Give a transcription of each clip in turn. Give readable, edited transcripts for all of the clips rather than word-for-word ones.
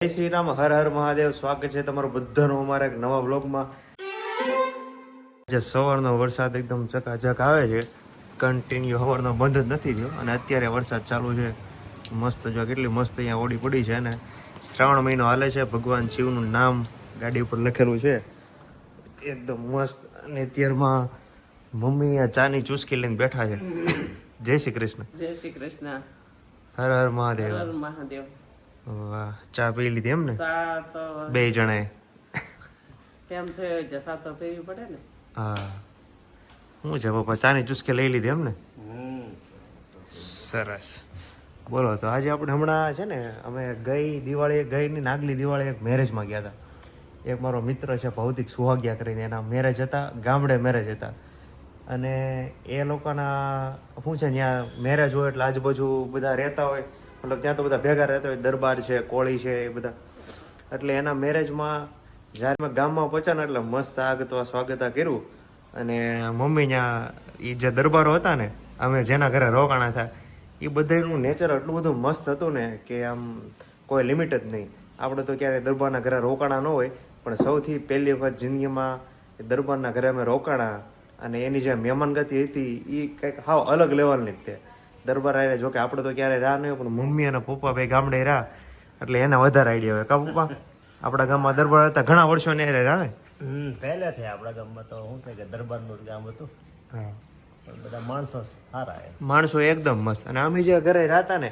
જય શ્રી રામ, હર હર મહાદેવ. સ્વાગત છે તમારું બધાનું અમારા એક નવા બ્લોગમાં. જે સવારનો વરસાદ એકદમ ચકાચક આવે છે, કન્ટિન્યુ સવારનો બંધ જ નથી થયો અને અત્યારે વરસાદ ચાલુ છે. મસ્ત જો કેટલી મસ્ત અહીંયા ઓડી પડી છે ને શ્રાવણ મહિનો હાલે છે. ભગવાન શિવનું નામ ગાડી ઉપર લખેલું છે, એકદમ મસ્ત. અને અત્યારમાં મમ્મી આ ચાની ચુસ્કી લઈને બેઠા છે. જય શ્રી કૃષ્ણ. જય શ્રી કૃષ્ણ. હર હર મહાદેવ. હર મહાદેવ. વાહ, ચા પી લીધી એમ ને? ચા તો બે જણાએ? કેમ થયો છે, ચા તો પીવી પડે ને. હા, શું છે પપ્પા, ચાની ચુસ્કી લઈ લીધી એમ ને? સરસ. બોલો, તો આજે આપણે હમણાં છે ને અમે ગઈની નાગલી દિવાળી એક મેરેજમાં ગયા હતા. એક મારો મિત્ર છે ભૌતિક સુહાગ્યા કરીને, એના મેરેજ હતા, ગામડે મેરેજ હતા. અને એ લોકોના શું છે, ત્યાં મેરેજ હોય એટલે આજુબાજુ બધા રહેતા હોય, મતલબ ત્યાં તો બધા ભેગા રહેતા હોય, દરબાર છે, કોળી છે, એ બધા. એટલે એના મેરેજમાં જ્યારે અમે ગામમાં પહોંચ્યા ને એટલે મસ્ત સ્વાગત કર્યું. અને મમ્મી ત્યાં એ જે દરબારો હતા ને, અમે જેના ઘરે રોકાણા હતા, એ બધાનું નેચર એટલું બધું મસ્ત હતું ને કે આમ કોઈ લિમિટ જ નહીં. આપણે તો ક્યારેય દરબારના ઘરે રોકાણા ન હોય, પણ સૌથી પહેલી વખત જિંદગીમાં દરબારના ઘરે અમે રોકાણા. અને એની જે મહેમાનગતિ હતી એ કંઈક હાવ અલગ લેવલની જ તે. દરબાર આવ્યા, જોકે આપણે તો ક્યારેય રાહ નહીં હોય, પણ મમ્મી અને પપ્પા ભાઈ ગામડે રહ્યા એટલે એને વધારે આઈડિયા હોય. કા પપ્પા, આપણા ગામમાં દરબાર હતા ઘણા વર્ષો ને રહ્યા ને. પહેલેથી આપણા ગામમાં તો શું થાય કે દરબારનું ગામ હતું. હા, બધા માણસો સારા, માણસો એકદમ મસ્ત. અને અમે જે ઘરે રહેતા ને,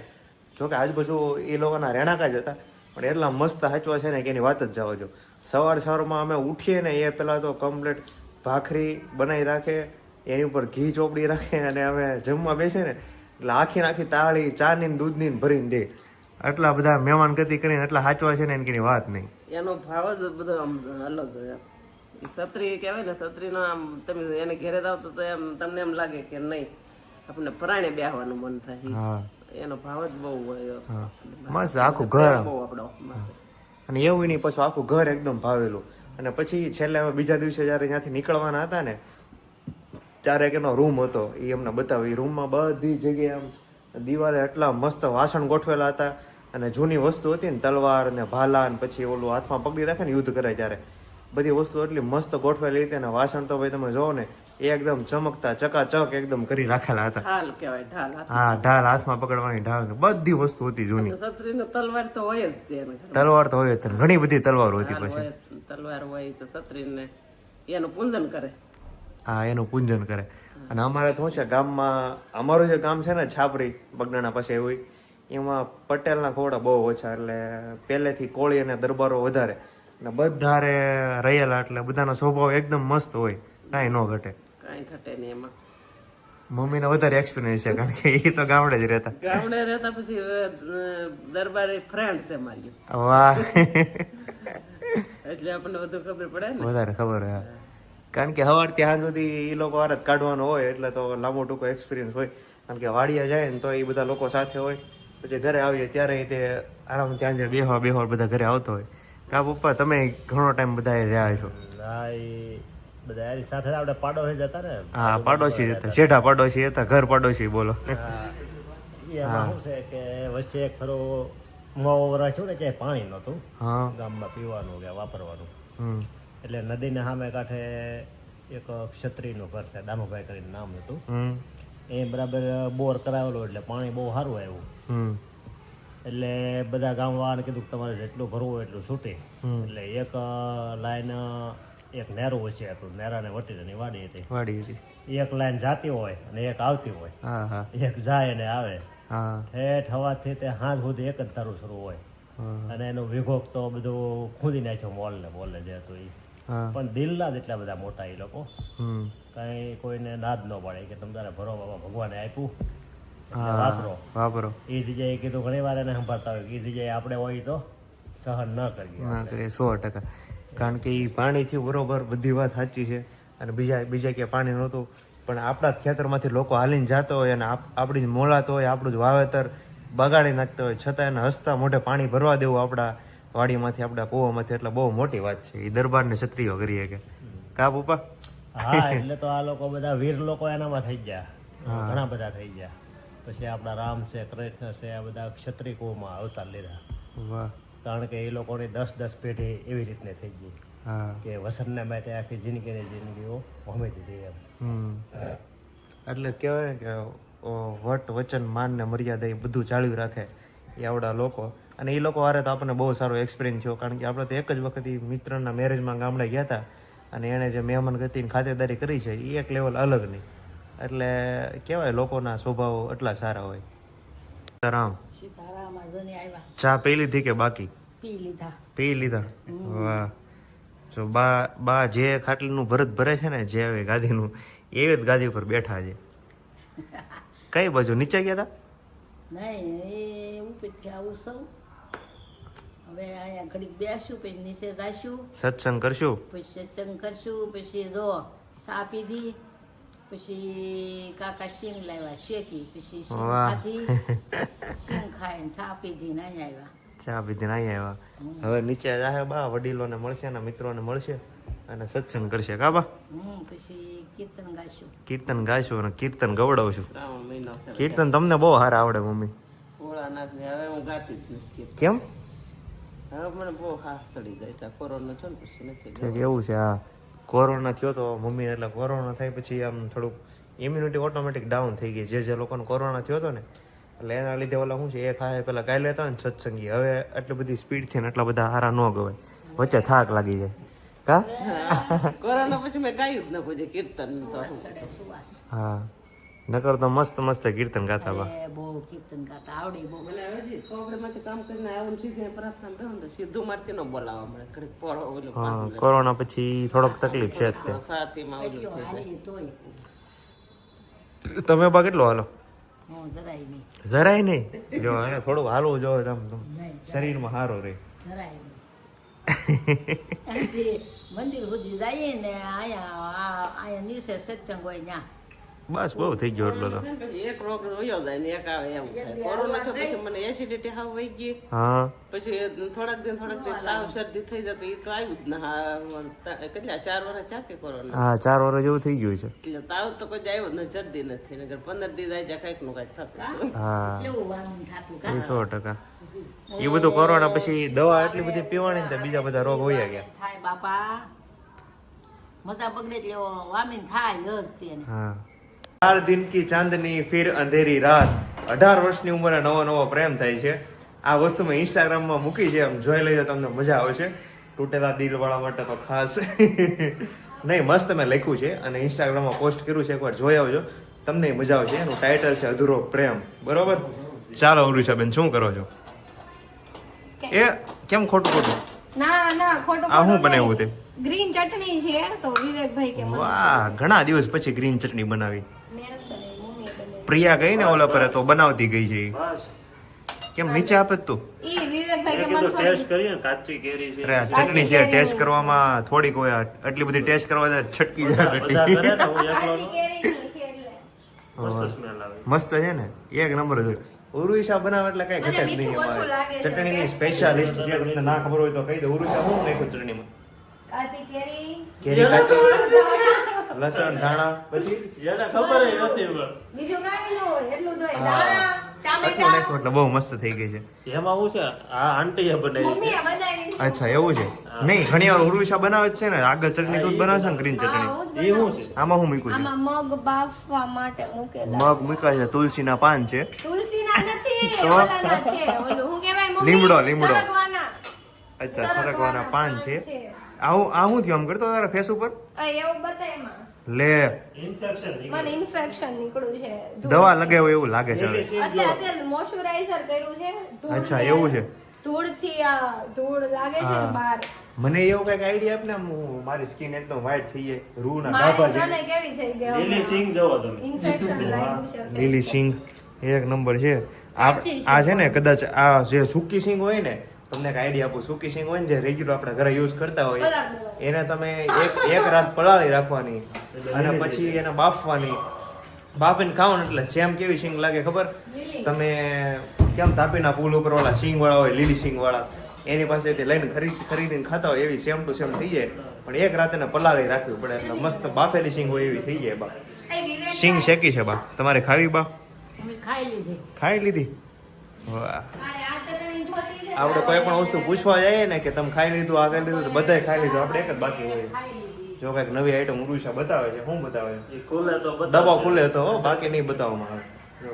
જોકે આજુબાજુ એ લોકોના રહેણાંકા જ હતા, પણ એટલા મસ્ત સાચવા છે ને કે એની વાત જ જવા જો. સવારમાં અમે ઉઠીએ ને એ પહેલાં તો કમ્પ્લીટ ભાખરી બનાવી રાખે, એની ઉપર ઘી ચોપડી રાખે, અને અમે જમવા બેસે ને એટલે આખી તાળી ચાની ને દૂધની ભરીને દે. આટલા બધા મહેમાન ગતિ કરીને એટલા સાચવા છે ને એની વાત નહીં. એનો ભાવ જ બધો આમ અલગ હોય. છત્રી કહેવાય ને, છત્રીનો આમ તમે એને ઘેરે જાવ તો એમ તમને એમ લાગે કે નહીં, આપણને પરાણે બેહવાનું મન થાય. હા, એનો ભાવ જ બહુ હોય. મસ્ત આખું ઘર. બહુ આપણો અને એવું નહીં, પાછું આખું ઘર એકદમ ભાવેલું. અને પછી છેલ્લે અમે બીજા દિવસે જ્યારે ત્યાંથી નીકળવાના હતા ને, ત્યારે એનો રૂમ હતો, એ અમને બતાવ્યો. એ રૂમમાં બધી જગ્યાએ આમ દિવાલે એટલા મસ્ત વાસણ ગોઠવેલા હતા. અને જૂની વસ્તુ હતી ને, તલવાર ને ભાલા ને પછી ઓલું હાથમાં પકડી રાખે ને યુદ્ધ કરે ત્યારે, બધી વસ્તુ એટલી મસ્ત ગોઠવેલી હતી. અને વાસણ તો ભાઈ તમે જોવો ને, એકદમ ચમકતા ચકાચક એકદમ કરી રાખેલા હતા. ઢાલ કહેવાય, ઢાલ. હા, ઢાલ, હાથમાં પકડવાની ઢાલ, બધી વસ્તુ હતી જૂની. છત્રી ને તલવાર તો હોય જ છે. તલવાર તો હોય જ, ઘણી બધી તલવારો હતી. પછી તલવાર હોય તો છત્રી ને એનું પૂજન કરે. હા, એનું પૂજન કરે. અને અમારે શું છે ગામમાં, અમારું જે ગામ છે ને છાપરી બગડાણા પાસે હોય, એમાં પટેલના ખોડા બહુ ઓછા, એટલે પહેલેથી કોળી અને દરબારો વધારે, અને બધારે રહેલા, એટલે બધાનો સ્વભાવ એકદમ મસ્ત હોય, કાંઈ ન ઘટે. કાંઈ ઘટે નહીં એમાં. મમ્મીને વધારે એક્સપિરિયન્સ છે, કારણ કે એ તો ગામડે જ રહેતા. ગામડે રહેતા પછી દરબારી ફ્રેન્ડ છે મારી. વાહ, એટલે આપણને બધું ખબર પડે ને. વધારે ખબર હોય, કારણ કે સવાર ત્યાં સુધી એ લોકો હારે જ કાઢવાનો હોય, એટલે તો લાંબો ટૂંકો એક્સપિરિયન્સ હોય. કારણ કે વાડિયા જાય ને તો એ બધા લોકો સાથે હોય, પછી ઘરે આવીએ ત્યારે તે આરામ ત્યાં જે બેહવા બધા ઘરે આવતો હોય. કા પપ્પા, તમે ઘણો ટાઈમ બધા રહ્યા છો? બધા એની સાથે આપણે પાડોશી જતા ને. હા, પાડોશી હતા, શેઠા પાડોશી હતા, ઘર પાડોશી. બોલો, એમાં શું છે કે વચ્ચે એક ખરો મોવો રાખ્યો ને, ક્યાંય પાણી નહોતું ગામમાં પીવાનું કે વાપરવાનું. એટલે નદીને સામે કાંઠે એક ક્ષત્રિયનું ઘર છે, દાનુભાઈ કરીને નામ હતું. એ બરાબર બોર કરાવેલો, એટલે પાણી બહુ સારું આવ્યું. એટલે બધા ગામવાળાને કીધું કે તમારે જેટલું ભરવું હોય એટલું છૂટી. એટલે એક લાઈન એક નેરું વચ્ચે હતું, નેરાને વટીને વાડી હતી. એક લાઈન જાતી હોય અને એક આવતી હોય. એક જાય અને આવે. ઠેઠ હવાથી તે હાથ સુધી એક જ ધારું શરૂ હોય. અને એનું વિભોગ તો બધું ખૂંદી નાખ્યો, મોલને જે હતું એ. પણ દિલના જ એટલા બધા મોટા એ લોકો, કઈ કોઈને નાદ ન પાડે કે તમે તારે ભરો બાબા, ભગવાને આપ્યું વાપરો. એ જગ્યાએ કીધું ઘણી વાર એને સંભાળતા હોય, એ જગ્યાએ આપણે હોય તો સહન ન કરીએ. 100%. કારણ કે એ પાણીથી બરોબર બધી વાત સાચી છે. અને બીજા ક્યાંય પાણી નહોતું, પણ આપણા જ ખેતરમાંથી લોકો હાલીને જતો હોય અને આપણી જ મોલાત હોય, આપણું જ વાવેતર બગાડી નાખતા હોય, છતાં એને હસતા મોઢે પાણી ભરવા દેવું આપણા વાડીમાંથી, આપણા કૂવામાંથી, એટલે બહુ મોટી વાત છે. એ દરબારને ક્ષત્રિયો કરીએ કે કા પપ્પા? હા, એટલે તો આ લોકો બધા વીર લોકો એનામાં થઈ ગયા, ઘણા બધા થઈ ગયા. પછી આપણા રામ છે, કૃષ્ણ છે, આ બધા ક્ષત્રિય કુળમાં અવતાર લીધા. વાહ. કારણ કે એ લોકોની 10-10 પેઢી એવી રીતને થઈ ગઈ હા કે વસનના માટે આખી જિંદગીઓ હોમી દીધી એમ. એટલે કહેવાય ને કે વટ વચન માન ને મર્યાદા એ બધું જાળવી રાખે એ આવડા લોકો. અને એ લોકો હારે તો આપણને બહુ સારો એક્સપિરિયન્સ થયો, કારણ કે આપણે તો એક જ વખત ઈ મિત્રના મેરેજમાં ગામડે ગયા હતા અને એણે જે મહેમાન ગતિની ખાતેદારી કરી છે એ એક લેવલ અલગ નહીં. એટલે કહેવાય લોકોના સ્વભાવ એટલા સારા હોય. સીતારામ, સીતારામ જોને આવ્યા, ચા પી લીધી કે બાકી? પી લીધા. પી લીધા. વાહ. જો બા જે ખાટલીનું ભરત ભરે છે ને, જે હવે ગાદીનું, એવી જ ગાદી ઉપર બેઠા છે. કઈ બાજુ નીચે ગયા હતા? નહીં, એ ઉપરથી આવું સૌ. હવે અહીંયા ઘડીક બેસું, પછી નીચે જઈશું, સત્સંગ કરશું. પછી સત્સંગ કરશું, પછી જો ચા પીધી, પછી કાકા શીંગ લાવ્યા શેકી, પછી શીંગ વાહ. ખાધી, શીંગ ખાઈને ચા પીધી ને અહીંયા આવ્યા. ચા પીધીને અહીંયા આવ્યા. હવે નીચે જાહે બા, વડીલોને મળશે ને મિત્રોને મળશે અને સત્સંગ કરશે કા બા? પછી કીર્તન ગાઈશું. કીર્તન ગાઈશું અને કીર્તન ગવડાવશું. શ્રાવણ મહિનો છે. કીર્તન તમને બહુ સારા આવડે મમ્મી. ભોળાનાથ ને હવે હું ગાતી જ નથી. કેમ? હવે મને બહુ હાથ ચડી જાય છે. કોરોના થયો ને પછી નથી છે કે એવું છે? હા, કોરોના થયો તો મમ્મી, એટલે કોરોના થાય પછી આમ થોડુંક ઇમ્યુનિટી ઓટોમેટિક ડાઉન થઈ ગઈ. જે લોકોને કોરોના થયો હતો ને, એટલે એના લીધે ઓલા શું છે, એ ખાય પેલા ગાઈ લેતા હોય ને સત્સંગી, હવે આટલી બધી સ્પીડ થી ને એટલા બધા હારા ન ગવાય, વચ્ચે થાક લાગી જાય કા? કોરોના પછી મેં ગાયું જ ન કોઈ કીર્તન તો. સુવાસ હા, નકર તો મસ્ત મસ્ત કીર્તન ગાતા બા. બહુ કીર્તન ગાતા આવડે બહુ. મને હવે જી સોપડેમાંથી કામ કરીને આવું સીધે પ્રાર્થના બેહું તો સીધું મારથી ન બોલાવવા મળે. ઘડીક પોરો ઓલું હા, કોરોના પછી થોડોક તકલીફ છે જ તે. સાથીમાં ઓલું થઈ જાય. હાલી તોય તમે બા કેટલો હાલો? હું જરાય નહીં, જરાય નહીં. જો એને થોડું હાલવું જોઈએ તમ નહીં શરીરમાં સારું રહે. જરાય નહીં. અહીંથી મંદિર સુધી જઈએ ને અહીંયા નીચે સત્સંગ હોય ત્યાં. બસ બહુ થઈ ગયો એટલો તો. પછી એક રોગ વયો જાય ને એક આવે એમ થાય. કોરોના થયો પછી મને એસિડિટી હાવ વહી ગઈ. હા, પછી થોડાક દિન તાવ શરદી થઈ જતી. એ તો આવ્યું જ ના. કેટલા 4 વર્ષ ચાકે કોરોના. હા, 4 વર્ષ જેવું થઈ ગયું છે. એટલે તાવ તો કોઈ આવ્યો જ નથી, શરદી નથી. નકર 15 દી જાય જાય કઈક નું કઈક થતું. હા, કેવું વાંધું થતું એ 100%. એ બધું કોરોના પછી દવા એટલી બધી પીવાની ને બીજા બધા રોગ વયા ગયા. થાય બાપા, મજા બગડે એટલે વામીન થાય જ તેને. હા. 4 દિન કી ચાંદની ફિર અંધેરી રાત. 18 વર્ષની ઉંમરે નવો નવો પ્રેમ થાય છે. આ વસ્તુ મેં ઇન્સ્ટાગ્રામમાં મૂકી છે, એમ જોઈ લેજો, તમને મજા આવશે. તૂટેલા દિલ વાળા માટે તો ખાસ નહીં, મસ્ત મેં લખ્યું છે અને ઇન્સ્ટાગ્રામમાં પોસ્ટ કર્યું છે, એકવાર જોઈ આવજો, તમને મજા આવશે. એનું ટાઇટલ છે અધૂરો પ્રેમ. બરોબર? ચાલો ઉરુષાબેન, શું કરો છો? એ કેમ ખોટું ખોટું? ના ખોટું આ શું બનાવ્યું તે? ગ્રીન ચટણી છે તો વિવેકભાઈ કે મને વાહ, ઘણા દિવસ પછી ગ્રીન ચટણી બનાવી. મેં નથી બનાવી, મમ્મીએ બનાવી. પ્રિયા ગઈ ને ઓલા પર તો બનાવતી ગઈ છે ઈ. કેમ નીચે આપે તું? ઈ વિવેકભાઈ કે મને થોડી કરીએ કાચી કેરી છે. અરે આ ચટણી છે, ટેસ્ટ કરવામાં થોડીક હોય, આટલી બધી ટેસ્ટ કરવા જાય છટકી જાય ચટણી. કાચી કેરીની છે એટલે મસ્ત છે ને, એક નંબર છે. ઉરુષા બનાવે એટલે કઈ ઘટે જ મને નહીં. મીઠું ઓછું લાગે છે. ચટણીની સ્પેશિયાલિસ્ટ છે, તમને ના ખબર હોય તો કહી દો. ઉરુષા શું નાખ્યું ચટણીમાં? કાચી કેરી, કેરી કાચી, લસણ, ધાણા, પછી બીજું કાંઈ ન હોય, એટલું જ હોય. હા. દાણા, આટલું ટામેટા, નાખ્યું એટલે બહુ મસ્ત થઈ ગઈ છે. એમાં શું છે, આ આંટીએ બનાવી મમ્મીએ બનાવી છે. અચ્છા, એવું છે? નહીં, ઘણી વાર ઉરુષા બનાવે જ છે ને, આગળ ચટણી તું જ બનાવશે ને, ગ્રીન હા, ચટણી. હું જ બનાવું છું. આમાં શું મૂક્યું છે? આમાં મગ બાફવા માટે મૂકેલા. મગ મૂક્યા છે, તુલસીના પાન છે, તુલસીના નથી, તો? ઓલાના છે. ઓલું શું કહેવાય મમ્મી? લીમડો. સરગવાના. અચ્છા, સરગવાના પાન છે. આવું આ શું થયું આમ કરતો તારા ફેસ ઉપર? એવું બતાય એમાં. લે, મને ઇન્ફેક્શન નીકળ્યું છે. દવા લગાવ્યો એવું લાગે છે હવે. અત્યારે મોઇશ્ચરાઇઝર કર્યું છે. ધૂળ અચ્છા, ને એવું છે. ધૂળથી આ ધૂળ લાગે છે ને હા. બહાર. મને એવું કઈક આઈડિયા આપ ને, હું મારી સ્કિન એકદમ વ્હાઈટ થઈ જાય, રૂના મારી ડાભા તને જેવી. કેવી થઈ ગઈ લીલી સિંગ જોવો તમે. ઇન્ફેક્શન લાગ્યું છે face લીલી પર. સિંગ એક નંબર છે. કાચી આ છે ને, કદાચ આ જે સૂકી સિંગ હોય ને, તમને એક આઈડિયા આપું. સૂકી સિંગ હોય ને, જે રેગ્યુલર આપણે ઘરે યુઝ કરતા હોય, પલાળ દેવાની. એને તમે એક રાત પલાળી રાખવાની અને પછી એને બાફવાની. બાફીને ખાવ ને એટલે સેમ કેવી સિંગ લાગે ખબર? લીલી. તમે કેમ તાપીના પુલ ઉપર ઓલા સિંગ વાળા હોય, લીલી સિંગ વાળા, એની પાસેથી લઈને ખરીદીને ખાતા હોય એવી સેમ ટુ સેમ થઈ જાય. પણ એક રાત એને પલાળી રાખવી પડે, એટલે મસ્ત બાફેલી સિંગ હોય એવી થઈ જાય બા. એ વિવેક સિંગ શેકી છે બા, તમારે ખાવી બા? અમે ખાઈ લીધી. ખાઈ લીધી? વાહ. મારે આ ચટણી જોતી છે આપણે કોઈ પણ વસ્તુ પૂછવા જઈએ ને કે તમે ખાઈ લીધું આ ખાઈ લીધું તો બધાય ખાઈ લીધું આપણે એક જ બાકી હોય જો કઈક નવી આઈટમ ઉરુષા બતાવે છે શું બતાવે એ ખુલે તો ડબ્બો ખુલે તો હો, બાકી નહીં બતાવવામાં આવે જો,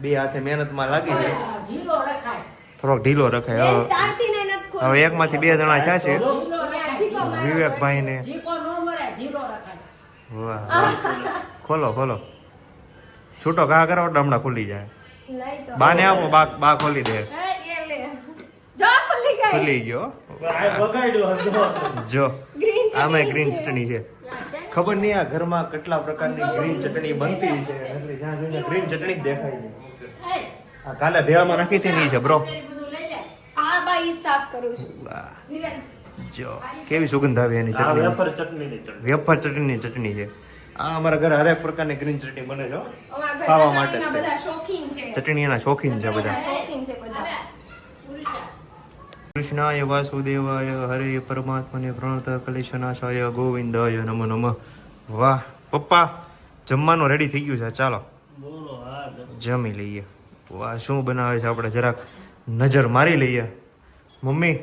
બે હાથે મહેનતમાં લાગી જાય ઢીલો રખાય. થોડોક ઢીલો રખાય બેન તારતીને નથી ખોલ. હવે એકમાંથી બે જણા છે ઢીલો ત્યાં રખાય. ઢીકો મારવાનો. વિવેકભાઈ ને ઢીકો ન મળે, ઢીલો રખાય. વાહ ખોલો ખોલો છૂટો ઘા કરો એટલે હમણાં ખુલી જાય લઈ તો. બાને આપો બા ખોલી દે એ લે. જો ખુલી ગઈ. ખુલી ગયો આ બગાડ્યો હતો. જો ગ્રીન આમે ગ્રીન ચટણી છે ખબર નહીં આ ઘરમાં કેટલા પ્રકારની ગ્રીન ચટણી બનતી છે એટલે જ્યાં જોઈને ગ્રીન ચટણી જ દેખાય છે એ, આ કાલે ભેળમાં નાખી હતી છે બ્રો અત્યારે બધું લઈ લે. હા બા ઈ જ સાફ કરું છું. વાહ વિવેક, જો કેવી સુગંધ આવે એની આ ચટણી વેફર ચટણીની ચટણી. વેફર ચટણીની ચટણી છે આ અમારા ઘરે હરેક પ્રકારની ગ્રીન ચટણી બને છે હો. અમારા ઘર ખાવા માટે ચટણીના જ. બધા શોખીન છે. ચટણી એના શોખીન છે બધા શોખીન છે બધા. પુરુષા. કૃષ્ણાય વાસુદેવાય હરે પરમાત્મને પ્રણત કલેશનાશાય ગોવિંદાય નમો નમઃ વાહ પપ્પા જમવાનું રેડી થઈ ગયું છે ચાલો બોલો હા જમ. જમી લઈએ વાહ શું બનાવે છે આપણે જરાક નજર મારી લઈએ મમ્મી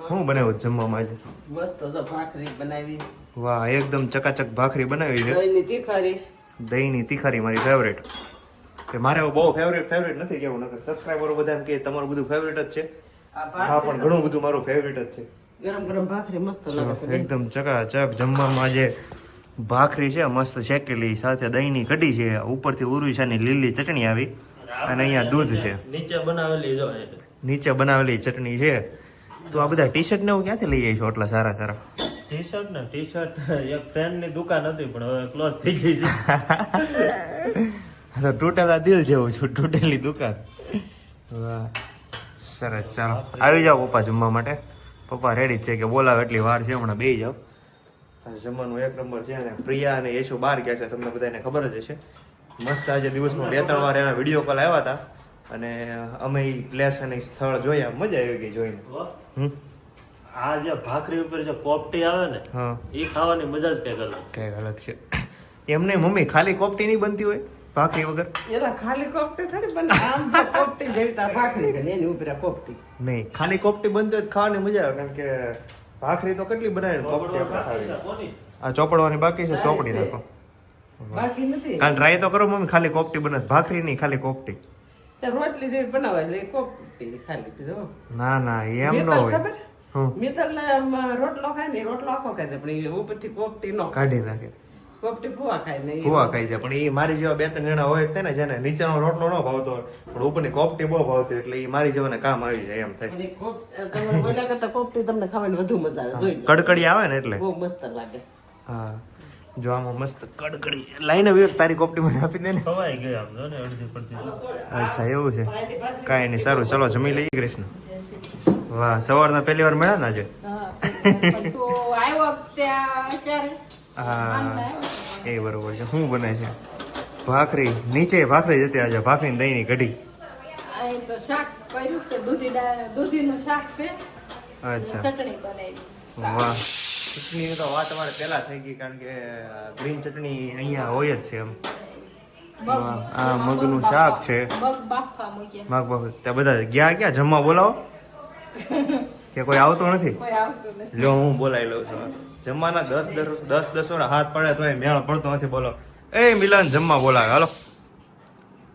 શું બનાવ્યું છે જમવામાં આજે મસ્ત તો ભાખરી બનાવી, વાહ એકદમ ચકાચક ભાખરી બનાવી છે દહીંની તીખારી. દહીંની તીખારી મારી ફેવરેટ કે મારે બહુ ફેવરેટ નથી કેવું નકર સબસ્ક્રાઈબરો બધા એમ કે તમારું બધું ફેવરેટ જ છે આ હા ભાખરી પણ ઘણું બધું મારું ફેવરેટ જ છે ગરમ ગરમ ભાખરી મસ્ત લાગે છે. એકદમ ચકાચક જમવામાં જે ભાખરી છે મસ્ત શેકેલી સાથે દહીંની કઢી છે ઉપરથી ઉરુષાની લીલી ચટણી આવી અને અહીંયા દૂધ છે નીચે બનાવેલી જો એ. નીચે બનાવેલી ચટણી છે તો આ બધા ટી શર્ટ ને હું ક્યાંથી લઈ આવીશું એટલા સારા સારા ટી-શર્ટ ને ટી-શર્ટ એક ફ્રેન્ડ ની દુકાન હતી પણ હવે ક્લોઝ થઈ ગઈ છે. આ તો તૂટેલા દિલ જેવું છું તૂટેલી દુકાન વાહ સરસ ચાલો આવી જાઓ પપ્પા જમવા માટે પપ્પા રેડી જ છે કે બોલાવે એટલી વાર છે હમણાં બેસી જાઓ જમવાનું એક નંબર છે અને પ્રિયા અને યશુ બહાર ગયા છે તમને બધાને ખબર જ હશે મસ્ત આજે દિવસમાં 2-3 વાર એના વિડીયો કોલ આવ્યા હતા અને અમે એ પ્લેસ અને સ્થળ જોયા મજા આવી ગઈ જોઈને હમ આ જે ભાખરી ઉપર જે કોપટી આવે ને હા એ ખાવાની મજા જ કઈક અલગ. કઈ અલગ છે એમને મમ્મી ખાલી કોપટી નહીં બનતી હોય ભાખરી વગર એલા ખાલી કોપટી થોડી બને, આમ તો કોપટી જેવી તો આ ભાખરી છે ને એની ઉપર આ કોપટી. નહીં ખાલી કોપટી બનતી હોય તો ખાવાની મજા આવે કારણ કે ભાખરી તો કેટલી બનાવી કોપટી આપણે ખાવી કોની? આ ચોપડવાની બાકી છે ચોપડી નાખો બાકી નથી. કાલ ટ્રાય તો કરો મમ્મી ખાલી કોપટી બને ભાખરી નહીં ખાલી કોપટી તે રોટલી જેવી બનાવાય એટલે એ કોપટી ખાલી જો. ના ના એમ ન મિત્તલ હોય ખબર? હમ મિત્તલ આમ રોટલો ખાય ને એ રોટલો આખો ખાય છે પણ એ ઉપરથી કોપટી નો ખાય. કાઢી નાખે કોપટી ફુવા ખાય ને ફુવા ખાઈ જાય પણ એ મારી જેવા 2-3 જણા હોય જ તે ને જેને નીચેનો રોટલો ન ભાવતો હોય પણ ઉપરની કોપટી બહુ ભાવતી હોય એટલે એ મારી જેવાને કામ આવી જાય એમ થાય અને તમે બોલ્યા કરતા કોપટી તમને ખાવાની વધુ મજા આવે જોઈ લો. કડકડી આવે ને એટલે બહુ મસ્ત લાગે. હા જો આમાં મસ્ત કડકડી લાઈને વિવેક તારી કોપટી મને આપી દે ને ખવાઈ ગઈ આમ જો ને અડધી પડતી જો. અચ્છા એવું છે કાંઈ નહીં સારું ચલો જમી લઈએ કૃષ્ણ વાહ સવારના પહેલી વાર મળ્યા ને આજે હા, પણ તું આવ્યો ત્યાં અત્યારે હા એ બરોબર છે શું બને છે ભાખરી નીચે ભાખરી જતી આજે ભાખરી ને દહીંની કઢી અહીં તો શાક કર્યું છે દૂધીનું શાક છે અચ્છા ચટણી બનાવી વાહ ચટણીની તો વાત અમારે પહેલા થઈ ગઈ કારણ કે ગ્રીન ચટણી અહીંયા હોય જ છે એમ વાહ, આ મગનું શાક છે મગ બાફવા મૂક્યા મગ બાપ ત્યાં બધા ગયા ક્યાં જમવા બોલાવો કે કોઈ આવતું નથી કોઈ આવતું નથી જો હું બોલાવી લઉં છું જમવાના 10 વાર હાથ પડે તો મેળ પડતો નથી બોલો એ મિલન જમવા બોલાવે હાલો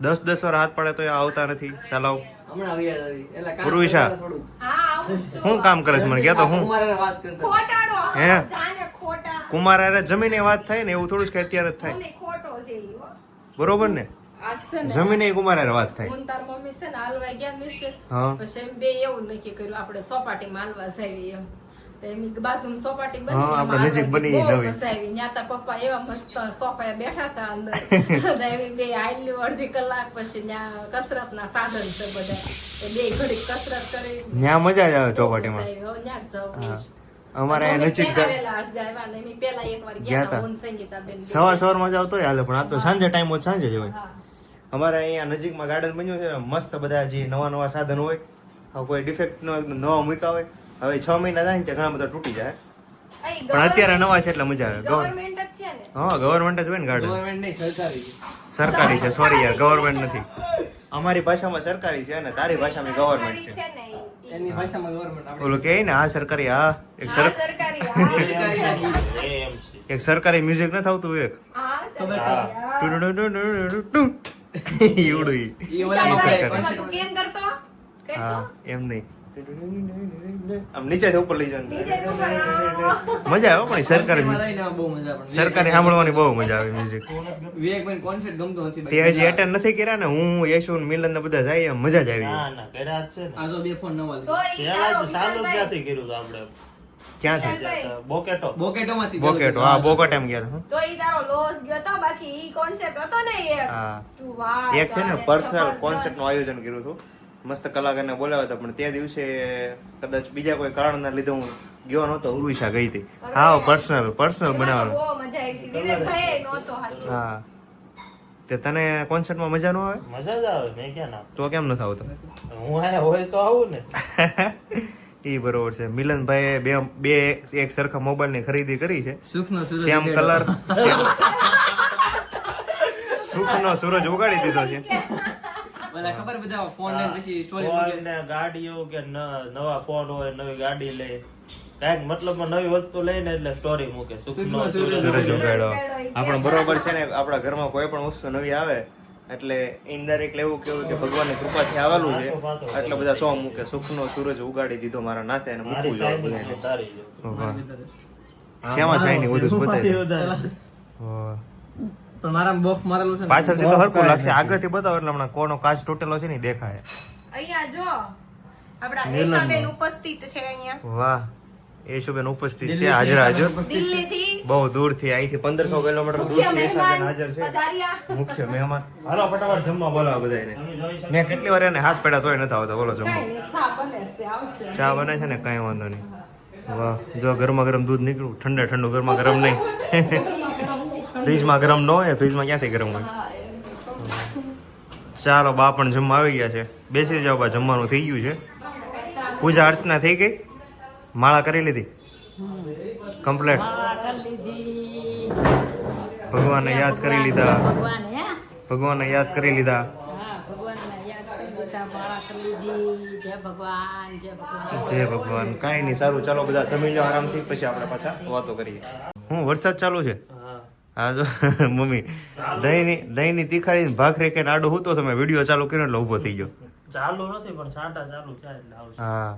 10 વાર હાથ પડે તો આવતા નથી ચાલો હમણાં આવી આવી. એલા કામ ઉર્વિશા. કરતા થોડું. હા આવું જ છું. શું કામ કરે છે મને કહેતો હું કુમારને વાત કરતા. ખોટાડો. હે? જાને ખોટા. કુમાર હારે જમીને વાત થાય ને એવું થોડું જ કે અત્યારે જ થાય મમ્મી ખોટો છે ઈ હો. બરોબર ને આજ છે ને જમીને કુમાર હારે વાત થાય હું તાર મમ્મી છે ને હાલવા ગયા નિશે હા પછી એમ બે એવું નક્કી કર્યું આપણે ચોપાટીમાં હાલવા જાવી એમ તો એમ બાજુમાં ચોપાટી હા, બની આપણે નજીક બની નવી. ત્યાં તા પપ્પા એવા મસ્ત સોફાએ બેઠા હતા અંદર તો એવી બે હાલ્યું અડધી કલાક પછી ત્યાં કસરતના સાધન છે બધા તો બે ઘડી કસરત કરી ત્યાં મજા જ આવે ચોપાટીમાં હવે ત્યાં જ જવું છે. અમારે અમે અહીંયા નજીક પહેલા વહેલા આજ આવ્યા ને અમે પહેલા એકવાર ગયા ગયા હતા. હતા હું ને સંગીતાબેન બે. સવારમાં જ આવતો હોય હાલે પણ આ તો સાંજે ટાઈમ હોય સાંજે જ હોય હા. અમારે અહીંયા નજીકમાં ગાર્ડન બન્યું છે મસ્ત બધા જે નવા સાધન હોય હવે કોઈ ડિફેક્ટ નો નવા મૂક્યા હોય હવે 6 મહિના થાય ને ત્યાં ઘણા બધા તૂટી જાય અહીં પણ અત્યારે નવા છે એટલે મજા આવે ગવર્મેન્ટ જ છે ને. હા ગવર્મેન્ટ જ હોય ને ગાર્ડન ગવર્મેન્ટ નહીં, સરકારી. સરકારી છે સોરી યાર ગવર્મેન્ટ નથી અમારી ભાષામાં સરકારી છે અને તારી ભાષામાં ગવર્મેન્ટ સરકારી છે છે ને ઈ. એની ભાષામાં ગવર્મેન્ટ આપણે ઓલું કે ને આ સરકારી આ એક હા, સરકારી હા. એક સરકારી મ્યુઝિક ન થતું એક હા, ખબર સરકારી હા. ટુ એવડું ઈ. ઈ ઓલામાં વિશાલભાઈ, આપણે એમાં તું કેમ કરતો? કરતો? હા એમ નહીં આમ નીચેથી ઉપર લઈ જવાનું નીચે તું કર. મજા આવે પણ સરકારી કોન્સર્ટમાં રહીને બહુ મજા પડે. સરકારી સાંભળવાની બહુ મજા આવે મ્યુઝિક વિવેકભાઈ કોન્સર્ટ ગમતો નથી તે હજી એટેન્ડ નથી કર્યા ને હું યશુ ને મિલન ને બધા જાય એમ મજા જ આવી જાય. આ જો 2 ફોન નવા તો ઈ તારો વિશાલભાઈ. ક્યાંથી વિશાલભાઈ, બોકેટોમાંથી બોકેટ હા બોકેટ એમ ગયા હતા. તો ઈ તારો લોસ ગયો તો, બાકી ઈ concept હતો ને એક. હા તું વાહ, એક છે ને તારે પર્સનલ જબરદસ્ત. કોન્સર્ટ નું આયોજન કર્યું હતું મસ્ત કલાકારને બોલાવ્યા હતા પણ તે દિવસે કદાચ બીજા કોઈ કારણના લીધે હું ગયો નહોતો ઉર્વિશા ગઈ હતી હા પર્સનલ એમાં બનાવવાનું તો બહુ મજા આવી હતી. વિવેકભાઈ નહોતો હાચું. હા તે તને કોન્સર્ટમાં મજા ન આવે મજા જ આવે મેં ક્યાં ના તો કેમ નથી આવતો હું આયા હોય તો આવું ને ઈ બરોબર છે મિલનભાઈએ બે એક સરખા મોબાઈલ ની ખરીદી કરી છે સુખનો સૂરજ શ્યામ ઉગેલો. કલર સુખનો સૂરજ ઉગાડી દીધો છે ઓલા ખબર બધા ફોન લઈને પછી સ્ટોરી ફોન મૂકે. ને ગાડીઓ કે નવા ફોન હોય નવી ગાડી લે કાંઈક મતલબમાં નવી વસ્તુ લઈને એટલે સ્ટોરી મૂકે સુખનો સુખનો સૂરજ સૂરજ ઉગેલો. ઉગાડ્યો આપણે બરોબર છે ને આપણા ઘરમાં કોઈ પણ વસ્તુ નવી આવે એટલે ઇનડાયરેક્ટ એવું કેવું કે ભગવાનની કૃપાથી આવેલું છે એટલે બધા સોંગ મૂકે સુખનો સૂરજ ઉગાડી દીધો મારા નાથે અને મૂકવું જોઈએ બધાને. તારી જો વાહ. શ્યામા શાયની વધુ જ બતાવી વાહ. પણ મારા બોક્સ મારેલું છે ને. પાછળથી તો હરખું લાગશે આગળથી બતાવો એટલે હમણાં કોનો કાચ તૂટેલો છે ને ઈ દેખાય અહીંયા જો આપણા રેશાબેન ઉપસ્થિત છે અહીંયા. વાહ એ શુભેન ઉપસ્થિત છે હાજર હાજર દિલ્હીથી બહુ દૂરથી અહીંથી 1500 કિલોમીટર મુખ્ય દૂરથી એ શાબેન મહેમાન હાજર છે પધાર્યા. મુખ્ય મહેમાન હાલો ફટાફટ જમવા બોલાવો બધાને મેં કેટલી વાર એને હાથ પેડા તોય નથી આવતા બોલો જમવા કાંઈ નહીં, ચા બને છે, આવશે. ચા બને છે ને કઈ વાંધો નહીં વાહ જો ગરમા ગરમ દૂધ નીકળ્યું ઠંડે ઠંડુ ગરમા ગરમ નહીં ફ્રીજમાં ગરમ ન હોય ફ્રીજમાં ક્યાંથી ગરમ હોય હા, એમ. ચાલો બા પણ જમવા આવી ગયા છે બેસી જાઓ બા જમવાનું થઈ ગયું છે પૂજા અર્ચના થઈ ગઈ માળા કરી લીધી કમ્પ્લીટ ભગવાનને યાદ કરી લીધા ભગવાનને યાદ કરી લીધા જય ભગવાન કાંઈ નહીં સારું ચાલો બધા જમી લો આરામથી પછી આપણે પાછા વાતો કરીએ હું વરસાદ ચાલુ છે હા જો મમ્મી દહીંની તીખારી ભાખરી કે આડું હું તો તમે વિડીયો ચાલુ કર્યો એટલે ઊભો થઈ ગયો ચાલુ નથી પણ સાંટા ચાલુ છે એટલે આવશે હા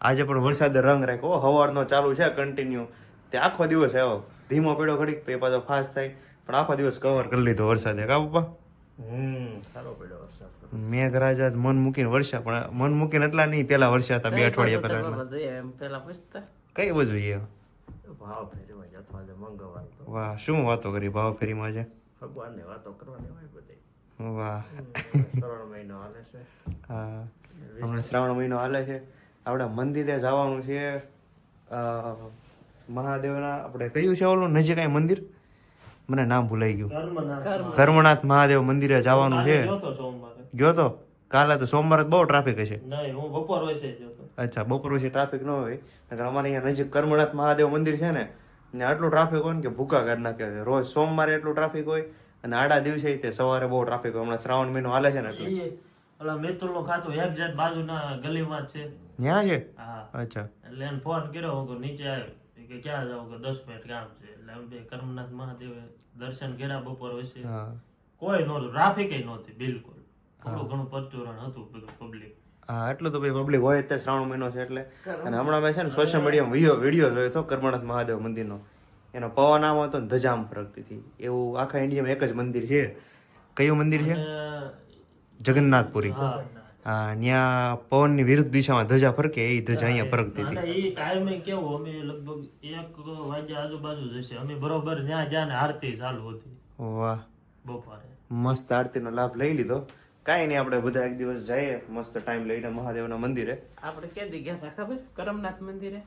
આજે પણ વરસાદે રંગ રાખ્યો હવારનો ચાલુ છે કન્ટિન્યુ તે આખો દિવસ આવ્યો ધીમો પડ્યો ઘડીક પછી પાછો ફાસ્ટ થાય પણ આખો દિવસ કવર કરી લીધો વરસાદે કા પપ્પા સારો પડ્યો વરસાદ મેઘરાજા મન મૂકીને વરસ્યા પણ મન મૂકીને એટલા નહીં પેલા વરસ્યા હતા 2 અઠવાડિયા પહેલા એટલા. એમ પેલા પૂછતા કઈ બાજુ એ ભાવ ફેરવા જતો આજે મંગળવાર તો વાહ શું વાતો કરી ભાવ ફેરીમાં છે ભગવાનને વાતો કરવાની હોય બધી વાહ શ્રાવણ મહિનો હાલે છે હા હમણાં શ્રાવણ મહિનો હાલે છે આપણે મંદિરે જવાનું છે મહાદેવના આપણે કયું છે ઓલું નજીક કઈ મંદિર મને નામ ભૂલાઈ ગયું ધર્મનાથ મહાદેવ મંદિરે જવાનું છે જોતો સોમવારે ગયો તો કાલે તો સોમવારે બહુ ટ્રાફિક હશે નહીં હું બપોર વચ્ચે જોતો અચ્છા બપોર પછી ટ્રાફિક ન હોય નકર અમારે અહીંયા નજીક કર્મનાથ મહાદેવ મંદિર છે ને ને આટલું ટ્રાફિક હોય ને કે ભૂકા કાઢી નાખે રોજ સોમવારે એટલું ટ્રાફિક હોય અને આડા દિવસે તે સવારે બહુ ટ્રાફિક હોય હમણાં શ્રાવણ મહિનો હાલે છે ને એટલે ઈ ઓલા મિતુલ નું ખાતું એક્ઝેક્ટ બાજુના ગલીમાં જ છે ત્યાં છે હા અચ્છા એટલે એને ફોન કર્યો હું કહું નીચે આવ્યો કે ક્યાં જાવ કે 10 મિનિટ કામ છે એટલે અમે બે કર્મનાથ મહાદેવે દર્શન કર્યા બપોર વચ્ચે હા કોઈ નહોતું ટ્રાફિક નહોતી બિલકુલ થોડું ઘણું પરચુરણ હતું બધું પબ્લિક હા એટલું તો ભાઈ પબ્લિક હોય તે શ્રાવણ મહિનો છે એટલે અને હમણાં મેં છે ને સોશિયલ મીડિયામાં વિડીયો જોયો હતો કર્મનાથ મહાદેવ મંદિરનો એનો પવન આમ હતો ને ધજા આમ ફરકતી હતી એવું આખા ઇન્ડિયામાં એક જ મંદિર છે કયું મંદિર છે જગન્નાથપુરી હા ત્યાં પવનની વિરુદ્ધ દિશામાં ધજા ફરકે એ ધજા અહીંયા ફરકતી હતી અને એ ટાઈમે કેવું અમે લગભગ 1 વાગ્યા આજુબાજુ જશે અમે બરોબર જ્યાં જ્યાં ને આરતી ચાલુ હતી વાહ બપોરે મસ્ત આરતીનો લાભ લઈ લીધો કાંઈ નહીં આપણે બધા એક દિવસ જઈએ મસ્ત ટાઈમ લઈને મહાદેવના મંદિરે આપણે કેદી ગયા હતા ખબર કરમનાથ મંદિરે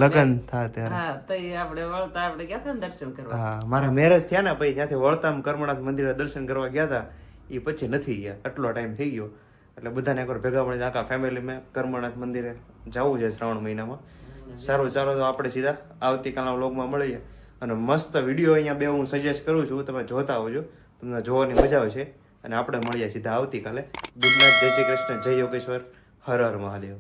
લગન થાય ત્યારે હા તો ઈ આપણે વળતા આપણે ગયા હતા ને દર્શન કરવા હા મારા મેરેજ થયા ને પછી ત્યાંથી વળતામ કર્મનાથ મંદિરે દર્શન કરવા ગયા હતા એ પછી નથી ગયા આટલો ટાઈમ થઈ ગયો એટલે બધાને એકવાર ભેગા પડી આખા ફેમિલીમાં કર્મનાથ મંદિરે જવું છે શ્રાવણ મહિનામાં સારું ચાલો તો આપણે સીધા આવતીકાલના વ્લોગમાં મળીએ અને મસ્ત વિડીયો અહીંયા બે હું સજેસ્ટ કરું છું તમે જોતા આવજો તમને જોવાની મજા આવશે અને આપણે મળીએ સીધા આવતીકાલે ગુડ નાઇટ જય શ્રી કૃષ્ણ જય યોગેશ્વર હર હર મહાદેવ